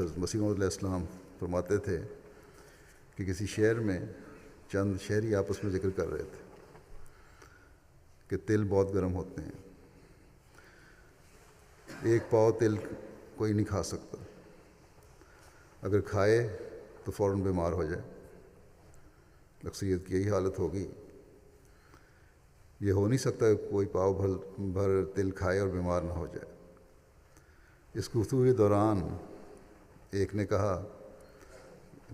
حضرت مسیح موعود علیہ السلام فرماتے تھے کہ کسی شہر میں چند شہری آپس میں ذکر کر رہے تھے کہ تل بہت گرم ہوتے ہیں، ایک پاؤ تل کوئی نہیں کھا سکتا، اگر کھائے تو فوراً بیمار ہو جائے۔ اکثریت کی یہی حالت ہوگی۔ یہ ہو نہیں سکتا کہ کوئی پاؤ بھر تل کھائے اور بیمار نہ ہو جائے۔ اس گفتگو کے دوران ایک نے کہا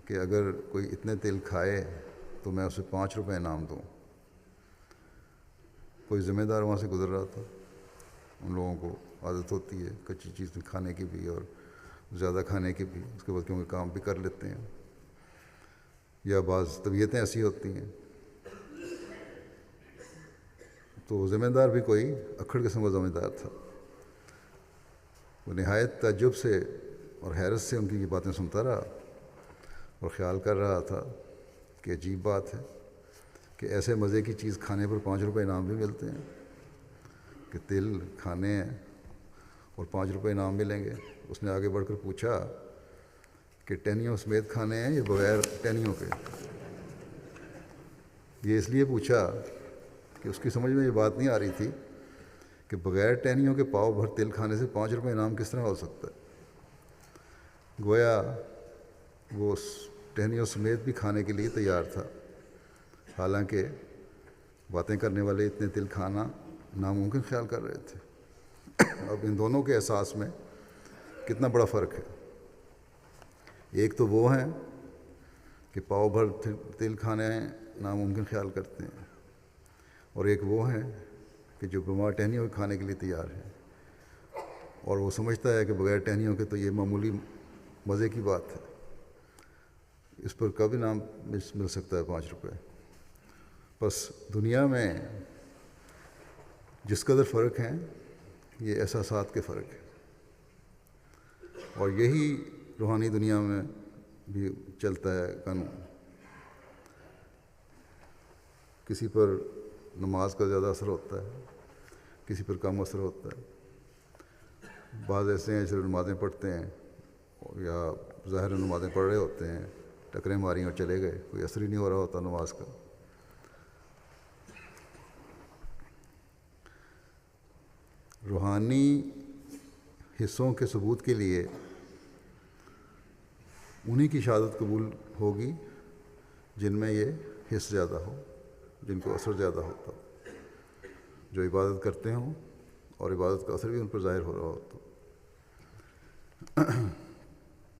کہ اگر کوئی اتنے تل کھائے تو میں اسے 5 روپے انعام دوں۔ کوئی ذمہ دار وہاں سے گزر رہا تھا۔ ان لوگوں کو عادت ہوتی ہے کچی چیز کھانے کی بھی اور زیادہ کھانے کی بھی، اس کے بعد کیونکہ کام بھی کر لیتے ہیں، یا بعض طبیعتیں ایسی ہوتی ہیں۔ تو ذمہ دار بھی کوئی اکھڑ قسم کا ذمہ دار تھا۔ وہ نہایت تعجب سے اور حیرت سے ان کی یہ باتیں سنتا رہا اور خیال کر رہا تھا کہ عجیب بات ہے کہ ایسے مزے کی چیز کھانے پر 5 روپے انعام بھی ملتے ہیں، کہ تل کھانے ہیں اور 5 روپے انعام ملیں گے۔ اس نے آگے بڑھ کر پوچھا کہ ٹہنیوں سمیت کھانے ہیں یا بغیر ٹہنیوں کے؟ یہ اس لیے پوچھا کہ اس کی سمجھ میں یہ بات نہیں آ رہی تھی کہ بغیر ٹہنیوں کے پاؤ بھر تل کھانے سے 5 روپے انعام کس طرح ہو سکتا ہے۔ گویا وہ ٹہنیوں سمیت بھی کھانے کے لیے تیار تھا، حالانکہ باتیں کرنے والے اتنے تل کھانا ناممکن خیال کر رہے تھے۔ اب ان دونوں کے احساس میں کتنا بڑا فرق ہے۔ ایک تو وہ ہیں کہ پاؤ بھر تل کھانے ناممکن خیال کرتے ہیں، اور ایک وہ ہیں کہ جو بیمار ٹہنیوں کے کھانے کے لیے تیار ہیں، اور وہ سمجھتا ہے کہ بغیر ٹہنیوں کے تو یہ معمولی مزے کی بات ہے، اس پر کب انعام مل سکتا ہے 5 روپے۔ بس دنیا میں جس قدر فرق ہیں یہ احساسات کے فرق ہیں، اور یہی روحانی دنیا میں بھی چلتا ہے قانون۔ کسی پر نماز کا زیادہ اثر ہوتا ہے، کسی پر کم اثر ہوتا ہے۔ بعض ایسے ہیں صرف نمازیں پڑھتے ہیں یا ظاہر نمازیں پڑھ رہے ہوتے ہیں، ٹکریں ماری اور چلے گئے، کوئی اثر ہی نہیں ہو رہا ہوتا نماز کا۔ روحانی حصوں کے ثبوت کے لیے انہی کی شہادت قبول ہوگی جن میں یہ حص زیادہ ہو، جن کو اثر زیادہ ہوتا ہو، جو عبادت کرتے ہوں اور عبادت کا اثر بھی ان پر ظاہر ہو رہا ہوتا ہو۔